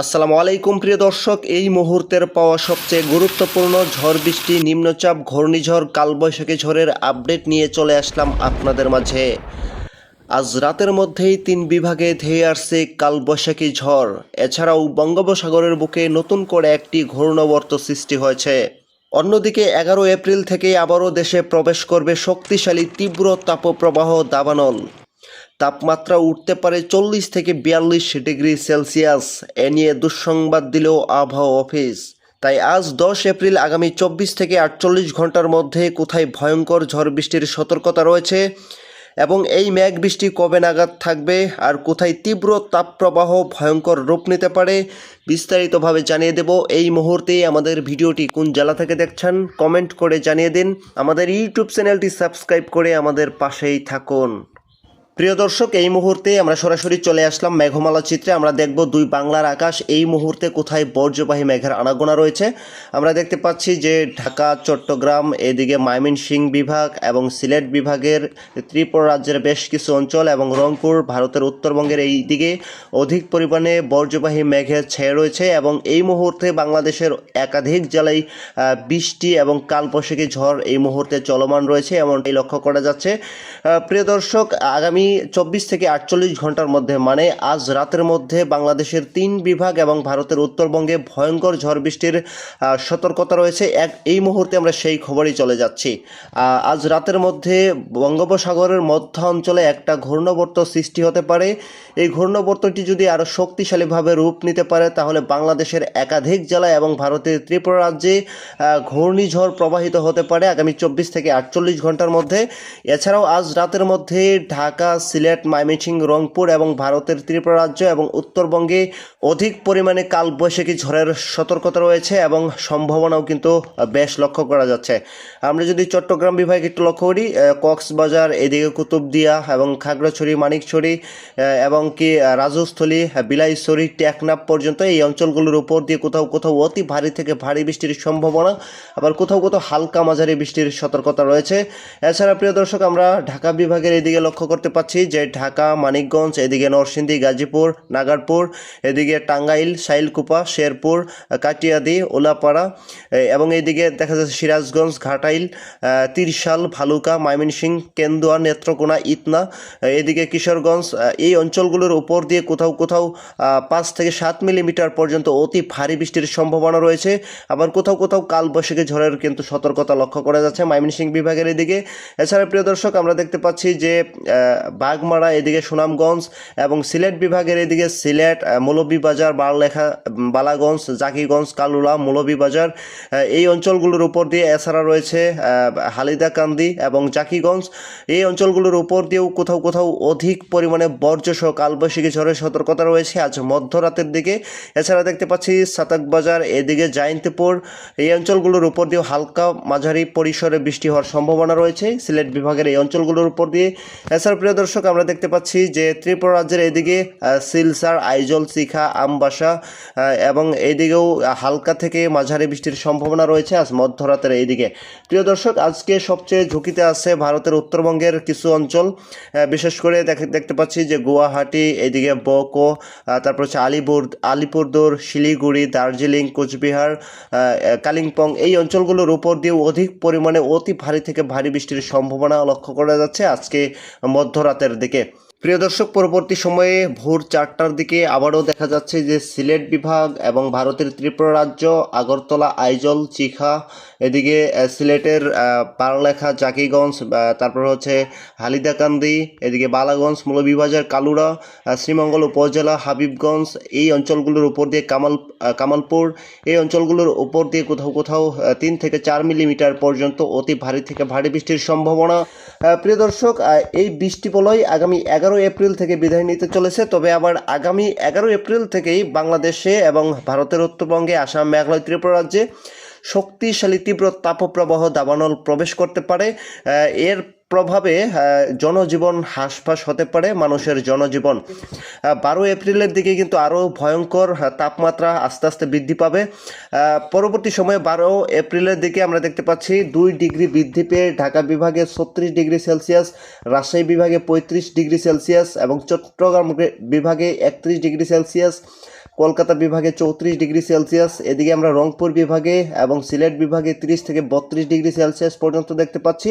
আসসালামু আলাইকুম প্রিয় দর্শক, এই মুহূর্তের পাওয়া সবচেয়ে গুরুত্বপূর্ণ ঝড় বৃষ্টি, নিম্নচাপ, ঘূর্ণিঝড়, কালবৈশাখী ঝড়ের আপডেট নিয়ে চলে আসলাম আপনাদের মাঝে। আজ রাতের মধ্যেই 3 বিভাগে ধেয়ে আসছে কালবৈশাখী ঝড়। এছাড়াও বঙ্গোপসাগরের বুকে নতুন করে একটি ঘূর্ণাবর্ত সৃষ্টি হয়েছে। অন্যদিকে 11 এপ্রিল থেকে আবারও দেশে প্রবেশ করবে শক্তিশালী তীব্র তাপপ্রবাহ দাবানল। তাপমাত্রা উঠতে পারে 40 থেকে 42 ডিগ্রি সেলসিয়াস। এ নিয়ে দুঃসংবাদ দিল আবহাওয়া অফিস। তাই আজ 10 এপ্রিল আগামী 24 থেকে 48 ঘন্টার মধ্যে কোথায় ভয়ঙ্কর ঝড় বৃষ্টির সতর্কতা রয়েছে এবং এই মেঘ বৃষ্টি কবে নাগাদ থাকবে আর কোথায় তীব্র তাপপ্রবাহ ভয়ঙ্কর রূপ নিতে পারে বিস্তারিতভাবে জানিয়ে দেব। এই মুহূর্তেই আমাদের ভিডিওটি কোন জেলা থেকে দেখছেন কমেন্ট করে জানিয়ে দিন। আমাদের ইউটিউব চ্যানেলটি সাবস্ক্রাইব করে আমাদের পাশেই থাকুন। প্রিয় দর্শক, এই মুহূর্তে আমরা সরাসরি চলে আসলাম মেঘমালা চিত্রে। আমরা দেখব দুই বাংলার আকাশ এই মুহূর্তে কোথায় বর্জ্যবাহী মেঘের আনাগোনা রয়েছে। আমরা দেখতে পাচ্ছি যে ঢাকা, চট্টগ্রাম, এদিকে ময়মনসিংহ বিভাগ এবং সিলেট বিভাগের ত্রিপুরা রাজ্যের বেশ কিছু অঞ্চল এবং রংপুর ভারতের উত্তরবঙ্গের এই দিকে অধিক পরিমাণে বর্জ্যবাহী মেঘের ছেয়ে রয়েছে এবং এই মুহূর্তে বাংলাদেশের একাধিক জেলায় বৃষ্টি এবং কালবৈশাখী ঝড় এই মুহূর্তে চলমান রয়েছে এমনটাই লক্ষ্য করা যাচ্ছে। প্রিয় দর্শক, আগামী 24 থেকে 48 ঘন্টার মধ্যে মানে আজ রাতের মধ্যে বাংলাদেশের 3 বিভাগ এবং ভারতের উত্তরবঙ্গে ভয়ঙ্কর ঝড় বৃষ্টির সতর্কতা রয়েছে। এই মুহূর্তে আমরা সেই খবরই চলে যাচ্ছি। আজ রাতের মধ্যে বঙ্গোপসাগরের মধ্য অঞ্চলে একটা ঘূর্ণাবর্ত সৃষ্টি হতে পারে। এই ঘূর্ণাবর্তটি যদি আরও শক্তিশালীভাবে রূপ নিতে পারে তাহলে বাংলাদেশের একাধিক জেলা এবং ভারতের ত্রিপুরা রাজ্যে ঘূর্ণিঝড় প্রবাহিত হতে পারে আগামী 24 থেকে 48 ঘন্টার মধ্যে। এছাড়াও আজ রাতের মধ্যে ঢাকা, সিলেট, ময়মনসিংহ, রংপুর এবং ভারতের ত্রিপুরা রাজ্য এবং উত্তরবঙ্গে অধিক পরিমাণে কালবৈশাখী ঝড়ের সতর্কতা রয়েছে এবং সম্ভাবনাও কিন্তু বেশ লক্ষ্য করা যাচ্ছে। আমরা যদি চট্টগ্রাম বিভাগে একটু লক্ষ্য করি, কক্সবাজার, এদিকে কুতুবদিয়া এবং খাগড়াছড়ি, মানিকছড়ি এবং কি রাজস্থলী, বিলাইছড়ি, টেকনাফ পর্যন্ত এই অঞ্চলগুলোর উপর দিয়ে কোথাও কোথাও অতি ভারী থেকে ভারী বৃষ্টির সম্ভাবনা, আবার কোথাও কোথাও হালকা মাঝারি বৃষ্টির সতর্কতা রয়েছে। এছাড়া প্রিয় দর্শক, আমরা ঢাকা বিভাগের এদিকে লক্ষ্য করতে পাচ্ছি যে ঢাকা, মানিকগঞ্জ, এদিকে নরসিংদী, গাজীপুর, নাগারপুর, এদিকে টাঙ্গাইল, শাইলকুপা, শেরপুর, কাটিয়াদি, ওলাপাড়া এবং এইদিকে দেখা যাচ্ছে সিরাজগঞ্জ, ঘাটাইল, তিরশাল, ভালুকা, ময়মনসিংহ, কেন্দুয়া, নেত্রকোনা, ইতনা, এদিকে কিশোরগঞ্জ, এই অঞ্চলগুলোর উপর দিয়ে কোথাও কোথাও 5 থেকে 7 মিলিমিটার পর্যন্ত অতি ভারী বৃষ্টির সম্ভাবনা রয়েছে। আবার কোথাও কোথাও কালবৈশাখী ঝড়ের কিন্তু সতর্কতা লক্ষ্য করা যাচ্ছে ময়মনসিংহ বিভাগের এদিকে। এছাড়া প্রিয় দর্শক, আমরা দেখতে পাচ্ছি যে বাগমারা, এদিকে সুনামগঞ্জ এবং সিলেট বিভাগের এদিকে সিলেট, মৌলভীবাজার, বারলেখা, বালাগঞ্জ, জাকিগঞ্জ, কালুলা, মৌলভীবাজার এই অঞ্চলগুলোর উপর দিয়ে। এছাড়া রয়েছে হালিদাকান্দি এবং জাকিগঞ্জ, এই অঞ্চলগুলোর উপর দিয়েও কোথাও কোথাও অধিক পরিমাণে বর্জ্যসহ কালবৈশাখী ঝড়ের সতর্কতা রয়েছে আজ মধ্যরাতের দিকে। এছাড়া দেখতে পাচ্ছি সাতাকবাজার, এদিকে জয়ন্তীপুর, এই অঞ্চলগুলোর উপর দিয়েও হালকা মাঝারি পরিসরে বৃষ্টি হওয়ার সম্ভাবনা রয়েছে সিলেট বিভাগের এই অঞ্চলগুলোর উপর দিয়ে। এছাড়া প্রিয় দর্শক, আমরা দেখতে পাচ্ছি যে ত্রিপুরা রাজ্যের এদিকে সিলসার, আইজল, চিখা, আমবাসা এবং এইদিকেও হালকা থেকে মাঝারি বৃষ্টির সম্ভাবনা রয়েছে আজ মধ্যরাতের এইদিকে। প্রিয় দর্শক, আজকে সবচেয়ে ঝুঁকিতে আছে ভারতের উত্তরবঙ্গের কিছু অঞ্চল, বিশেষ করে দেখতে পাচ্ছি যে গুয়াহাটি, এদিকে বকো, তারপর হচ্ছে আলিপুরদুয়ার, শিলিগুড়ি, দার্জিলিং, কোচবিহার, কালিম্পং, এই অঞ্চলগুলোর উপর দিয়ে অধিক পরিমাণে অতি ভারী থেকে ভারী বৃষ্টির সম্ভাবনা লক্ষ্য করা যাচ্ছে আজকে মধ্যরাতের দিকে। প্রিয় দর্শক, পরবর্তী সময়ে ভোর 4টার দিকে আবারও দেখা যাচ্ছে যে সিলেট বিভাগ এবং ভারতের ত্রিপুরা রাজ্য, আগরতলা, আইজল, চিখা, এদিকে সিলেটের পারলেখা, জাকিগঞ্জ, তারপর হচ্ছে হালিদাকান্দি, এদিকে বালাগঞ্জ, মৌলভীবাজার, কালুরা, শ্রীমঙ্গল উপজেলা, হাবিবগঞ্জ, এই অঞ্চলগুলোর উপর দিয়ে কামালপুর, এই অঞ্চলগুলোর উপর দিয়ে কোথাও কোথাও 3 থেকে 4 মিলিমিটার পর্যন্ত অতি ভারী থেকে ভারী বৃষ্টির সম্ভাবনা। প্রিয় দর্শক, এই বৃষ্টি বলয় আগামী 11 এপ্রিল থেকে বিদায় নিতে চলেছে। তবে আবার আগামী 11 এপ্রিল থেকেই বাংলাদেশে এবং ভারতের উত্তরবঙ্গে, আসাম, মেঘালয়, ত্রিপুরা রাজ্যে শক্তিশালী তীব্র তাপপ্রবাহ দাবানল প্রবেশ করতে পারে। এর প্রভাবে জনজীবন হাঁসফাঁস হতে পারে, মানুষের জনজীবন। 12 এপ্রিলের দিকে কিন্তু আরও ভয়ঙ্কর তাপমাত্রা আস্তে আস্তে বৃদ্ধি পাবে। পরবর্তী সময়ে 12 এপ্রিলের দিকে আমরা দেখতে পাচ্ছি 2 ডিগ্রি বৃদ্ধি পেয়ে ঢাকা বিভাগে 36 ডিগ্রি সেলসিয়াস, রাজশাহী বিভাগে 35 ডিগ্রি সেলসিয়াস এবং চট্টগ্রাম বিভাগে 31 ডিগ্রি সেলসিয়াস, কলকাতা বিভাগে 34 ডিগ্রি সেলসিয়াস, এদিকে আমরা রংপুর বিভাগে এবং সিলেট বিভাগে 30 থেকে 32 ডিগ্রি সেলসিয়াস পর্যন্ত দেখতে পাচ্ছি।